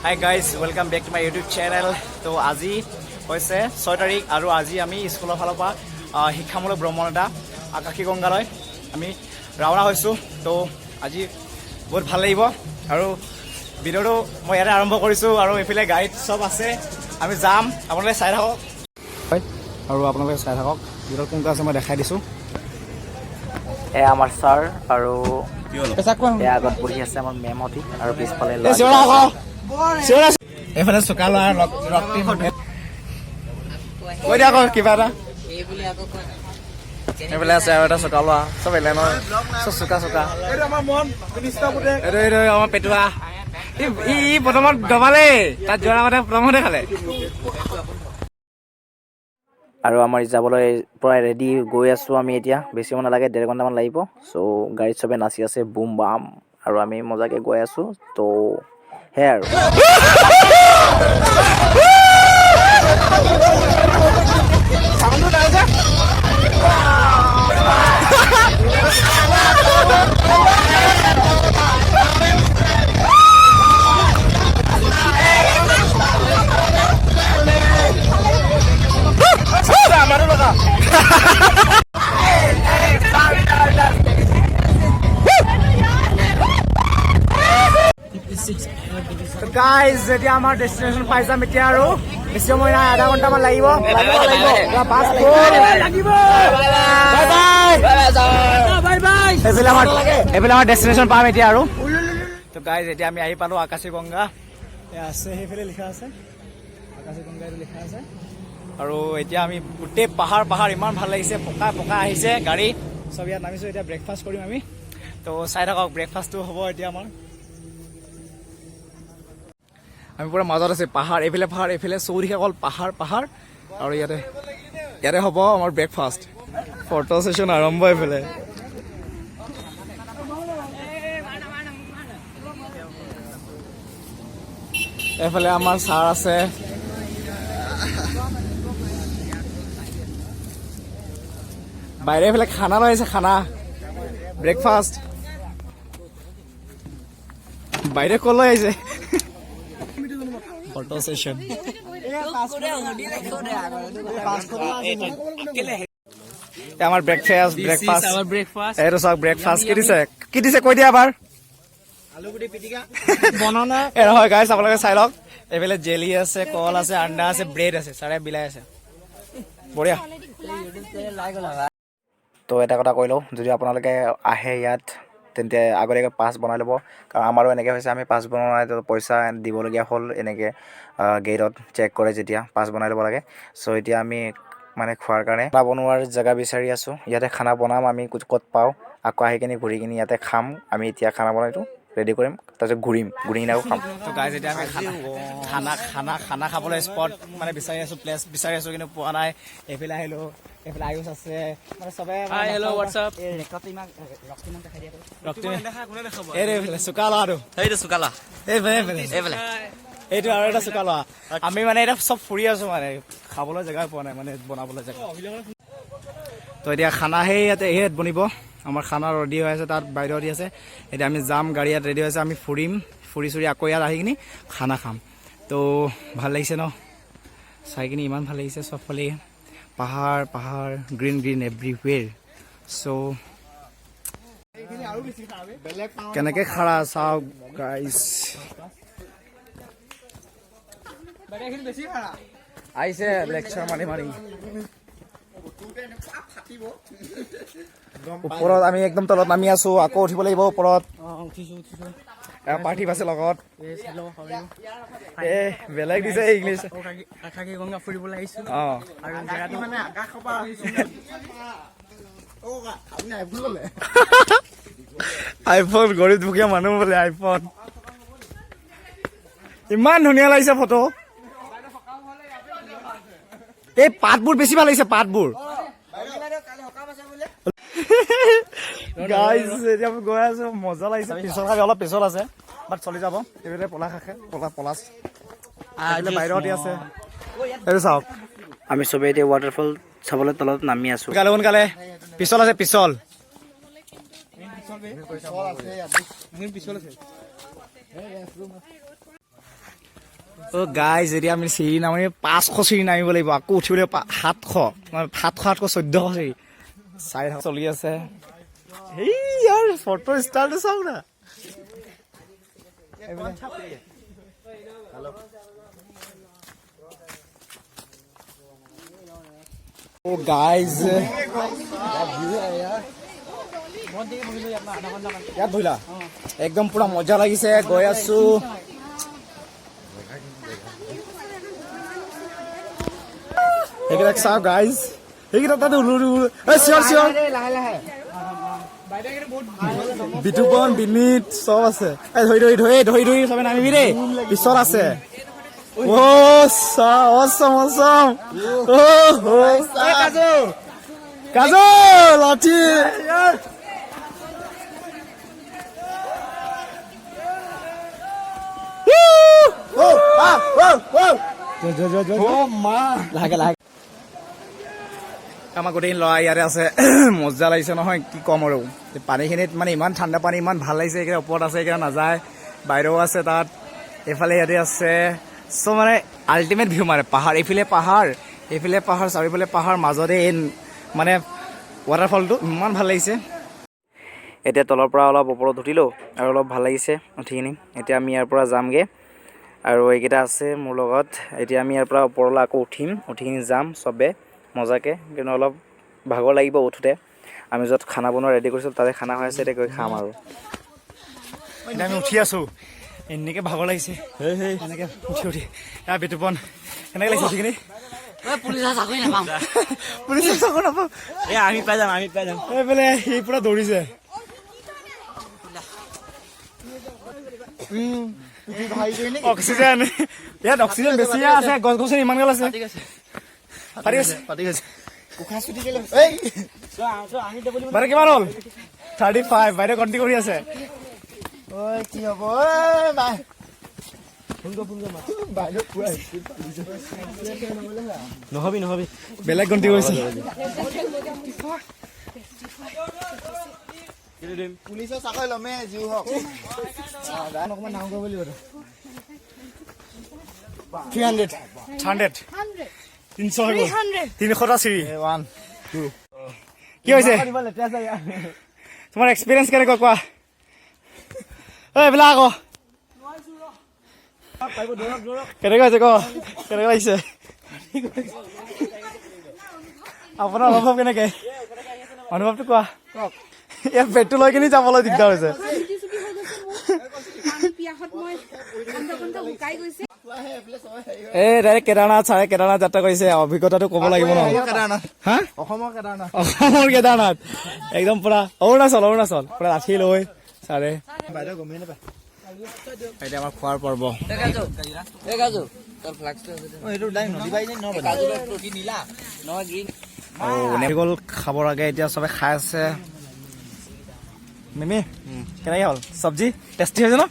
Hi guys, welcome back to my YouTube channel. তো আজি হৈছে 6 তাৰিখ আৰু আজি আমি স্কুলৰ ফালৰ পৰা শিক্ষামূলক ভ্ৰমণ এটা আকাশী গংগালৈ আমি ৰাওনা হৈছোঁ। তো আজি বহুত ভাল লাগিব আৰু ভিডিঅ'টো মই ইয়াতে আৰম্ভ কৰিছোঁ আৰু এইফালে গাইড চব আছে, আমি যাম, আপোনালোকে চাই থাকক। আৰু আপোনালোকে চাই থাকক ভিডিঅ'ত কোনটো আছে মই দেখাই দিছোঁ। এয়া আমাৰ ছাৰ আৰু এয়া আগত বহি আছে আমাৰ মেমহঁতি আৰু পিছফালে এইফালে চোকা ল'ৰা ৰক্তি কৈ দিয়া আকৌ কিবা এটা এইফালে আছে আৰু এটা চোকা ল'ৰা চব এলে নহয় চব চোকা চোকা এইটো আমাৰ পেটুৱা ই প্ৰথমত দবালে তাত যোৱাৰ আগতে প্ৰথমতে খালে। আৰু আমাৰ যাবলৈ প্ৰায় ৰেডি গৈ আছোঁ আমি এতিয়া, বেছি সময় নালাগে, 1.5 ঘণ্টামান লাগিব। চ' গাড়ীত চবে নাচি আছে বুম বাম আৰু আমি মজাকৈ গৈ আছোঁ। তো সেয়াই আৰু গাইজ যেতিয়া আমাৰ ডেষ্টিনেশ্যন পাই যাম এতিয়া আৰু বেছি সময় নাই, 1/2 ঘণ্টামান লাগিব। এইফালে আমাৰ ডেষ্টিনেশ্যন পাম এতিয়া আৰু। তো গাইজ এতিয়া আমি আহি পালোঁ আকাশী গংগা আছে, সেইফালে লিখা আছে আকাশী গংগা এইটো লিখা আছে। আৰু এতিয়া আমি গোটেই পাহাৰ ইমান ভাল লাগিছে, পকা আহিছে গাড়ী চব ইয়াত নামিছোঁ। এতিয়া ব্ৰেকফাষ্ট কৰিম আমি, তো চাই থাকক ব্ৰেকফাষ্টটো হ'ব এতিয়া আমাৰ। আমি পুৰা মাজত আছে পাহাৰ, এইফালে পাহাৰ, এইফালে চৌদিশে অকল পাহাৰ আৰু ইয়াতে হ'ব আমাৰ ব্ৰেকফাষ্ট। ফটো ছেশ্যন আৰম্ভ এইফালে। এইফালে আমাৰ ছাৰ আছে, বাহিৰে এইফালে খানা লৈ আহিছে, খানা ব্ৰেকফাষ্ট বাহিৰে ক'লৈ আহিছে ফটো সেশন। আমাৰ ব্ৰেকফাষ্ট এইটো চাওক, ব্ৰেকফাষ্ট কি দিছে কৈ দিয়া এবাৰ। আলুগুটি পিটিকা বনানা এ নহয় গাইছ, আপোনালোকে চাই লওক। এইফালে জেলি আছে, কল আছে, আণ্ডা আছে, ব্ৰেড আছে, চাৰে বিলাই আছে, বঢ়িয়া। তো এটা কথা কৈ লওঁ, যদি আপোনালোকে আহে ইয়াত তেন্তে আগতীয়াকৈ পাছ বনাই ল'ব, কাৰণ আমাৰো এনেকৈ হৈছে, আমি পাছ বনাই পইচা দিবলগীয়া হ'ল। এনেকৈ গেটত চেক কৰে যেতিয়া পাছ বনাই ল'ব লাগে। চ' এতিয়া আমি মানে খোৱাৰ কাৰণে খানা বনোৱাৰ জেগা বিচাৰি আছোঁ। ইয়াতে খানা বনাম আমি, ক'ত পাওঁ আকৌ আহি কিনি ঘূৰি কিনি ইয়াতে খাম। আমি এতিয়া খানা বনাইটো ৰেডি কৰিম, তাৰপিছত ঘূৰি কিনি আকৌ খাম। তো গাইজ এতিয়া আমি খানা খাবলৈ স্পট মানে বিচাৰি আছোঁ, প্লেচ বিচাৰি আছোঁ, কিন্তু পোৱা নাই। এইফালে আহিলোঁ, এইফালে আয়ুষ আছে, মানে চবে চোকা ল'ৰাটো এইটো আৰু এটা চোকা ল'ৰা। আমি মানে এতিয়া চব ফুৰি আছোঁ, মানে খাবলৈ জেগা পোৱা নাই, মানে বনাবলৈ জেগা। তো এতিয়া খানা ইয়াত বনিব, আমাৰ খানা ৰেডি হৈ আছে, তাত বাইদেউ দি আছে। এতিয়া আমি যাম, গাড়ী ইয়াত ৰেডি হৈছে, আমি ফুৰি চুৰি আকৌ ইয়াত আহি কিনি খানা খাম। তো ভাল লাগিছে ন চাই কিনি, ইমান ভাল লাগিছে, চবফালে পাহাৰ গ্ৰীণ এভৰিৱেৰ। চ' কেনেকে খাৰা চাওক গাইছ, আহিছে লেকচাৰ মাৰি ওপৰত। আমি একদম তলত নামি আছো, আকৌ উঠিব লাগিব ওপৰত। পাৰ্থিৱ আছে লগত, বেলেগ দিছে ইংলিছ। আকাশী গংগা ফুৰিবলৈ আহিছো আইফোন গৰীব দুখীয়া মানুহ বোলে আইফোন। ইমান ধুনীয়া লাগিছে ফটো। এই পাতবোৰ বেছি ভাল লাগিছে, পাতবোৰ। গাইজ এতিয়া আমি গৈ আছো, মজা লাগিছে। পিছল খাকে অলপ পিছল আছে, বাট চলি যাব। এইফালে পলাশ খাকে, পলাশ বাহিৰত আছে। এইটো চাওক, আমি চবেই এতিয়া ৱাটাৰফল চাবলৈ তলত নামি আছো। সোনকালে পিছল আছে, পিছল অ' গাইজ এতিয়া আমি চিৰি নামি 500 চিৰি নামিব লাগিব, আকৌ উঠিবলৈ 700 মানে 1400 চিৰি চাই চলি আছে। এই ইয়াৰ ফটো ষ্টাইলটো চাওক না। অ' গাইজ ইয়াত বহিলা একদম পুৰা মজা লাগিছে, গৈ আছো। এইকেইটাক চাওঁ গাইজ, এইকেইটা তাতে চিঞৰ বিতুপন বিনীত চব আছে। ধৰি চবে নামিবি দেই, পিছত আছে। কাজল লাঠি লাহে লাহে আমাৰ গোটেই ল'ৰা ইয়াতে আছে। মজা লাগিছে নহয়, কি ক'ম আৰু। পানীখিনিত মানে ইমান ঠাণ্ডা পানী, ইমান ভাল লাগিছে। এইকেইটা ওপৰত আছে, এইকেইটা নাযায়। বাইদেউ আছে তাত, এইফালে ইয়াতে আছে। চ' মানে আল্টিমেট ভিউ মানে পাহাৰ, এইফালে পাহাৰ চাৰিওফালে পাহাৰ, মাজতে এই মানে ৱাটাৰফলটো ইমান ভাল লাগিছে। এতিয়া তলৰ পৰা অলপ ওপৰত উঠিলোঁ আৰু অলপ ভাল লাগিছে উঠিকিনি। এতিয়া আমি ইয়াৰ পৰা যামগৈ আৰু এইকেইটা আছে মোৰ লগত। এতিয়া আমি ইয়াৰ পৰা ওপৰলৈ আকৌ উঠিকিনি যাম চবে মজাকৈ, কিন্তু অলপ ভাগৰ লাগিব উঠোঁতে। আমি য'ত খানা বনোৱা ৰেডি কৰিছোঁ তাতে খানা হৈ আছে, এতিয়া গৈ খাম আৰু। এতিয়া আমি উঠি আছোঁ, এনেকৈ ভাগৰ লাগিছে। এনেকৈ উঠি ইয়াৰ বিতুপন এনেকৈ লাগিছে উঠিকিনি। পুলিচৰ চাকৰি নাপাম, আমি পাই যাম। এইফালে সি পুৰা দৌৰিছে। অক্সিজেন ইয়াত অক্সিজেন বেছি আছে, গছ গছনি ইমান গাল আছে। বাইদেউ কিমান হ'ল? 35। বাইদেউ কণ্টি কৰি আছে। কি হ'ব নহবি বেলেগ গন্তি কৰিছে। পুলিচৰ চাকৰি ল'মে যি হওক। অকমান নাম কৰিব লাগিব। 300 300টা চিৰি। কি হৈছে তোমাৰ এক্সপিৰিয়েঞ্চ কেনেকুৱা কোৱা? এইবিলাক আকৌ কেনেকুৱা হৈছে কেনেকুৱা লাগিছে আপোনাৰ অনুভৱ কেনেকে? অনুভৱটো কোৱা। ইয়াত পেটটো লৈ কিনি যাবলৈ দিগদাৰ হৈছে। এই ডাইৰেক্ট কেদাৰনাথ ছাৰে কেদাৰনাথ যাত্ৰা কৰিছে, অভিজ্ঞতাটো ক'ব লাগিব ন। হা অসমৰ কেদাৰনাথ একদম পুৰা অৰুণাচল পুৰা লাঠি লৈ ছাৰে। এতিয়া আমাৰ খোৱাৰ পৰ্ব। গ'ল খাবৰ আগে এতিয়া চবে খাই আছে। মিমি কেনেকৈ হ'ল চব্জি? টেষ্টি হৈছে ন?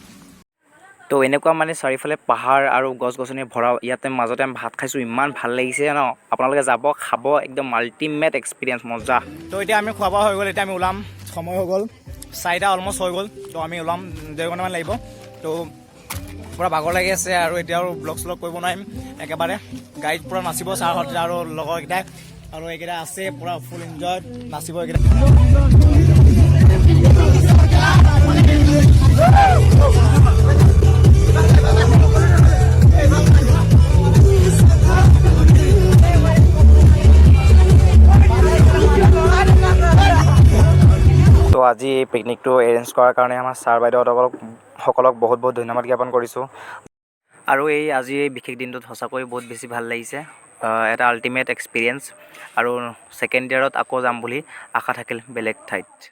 তো এনেকুৱা মানে চাৰিওফালে পাহাৰ আৰু গছ গছনি ভৰা, ইয়াতে মাজতে আমি ভাত খাইছোঁ, ইমান ভাল লাগিছে ন। আপোনালোকে যাব, খাব, একদম আল্টিমেট এক্সপিৰিয়েঞ্চ, মজা। তো এতিয়া আমি খোৱা বোৱা হৈ গ'ল, এতিয়া আমি ওলাম। সময় হৈ গ'ল 4টা অলমষ্ট হৈ গ'ল। তো আমি ওলাম, 1.5 ঘণ্টামান লাগিব। তো পূৰা ভাগৰ লাগি আছে আৰু এতিয়া আৰু ব্লগ শ্লগ কৰিব নোৱাৰিম একেবাৰে। গাড়ীত পূৰা নাচিব ছাৰহঁতে আৰু লগৰকেইটাই, আৰু এইকেইটা আছে পূৰা ফুল এনজয় নাচিব এইকেইটা। তো আজি এই পিকনিকটো এৰেঞ্জ কৰাৰ কাৰণে আমাৰ ছাৰ বাইদেউসকলক বহুত বহুত ধন্যবাদ জ্ঞাপন কৰিছোঁ। আৰু আজি এই বিশেষ দিনটোত সঁচাকৈ বহুত বেছি ভাল লাগিছে। এটা আল্টিমেট এক্সপিৰিয়েঞ্চ। আৰু ছেকেণ্ড ইয়াৰত আকৌ যাম বুলি আশা থাকিল বেলেগ ঠাইত।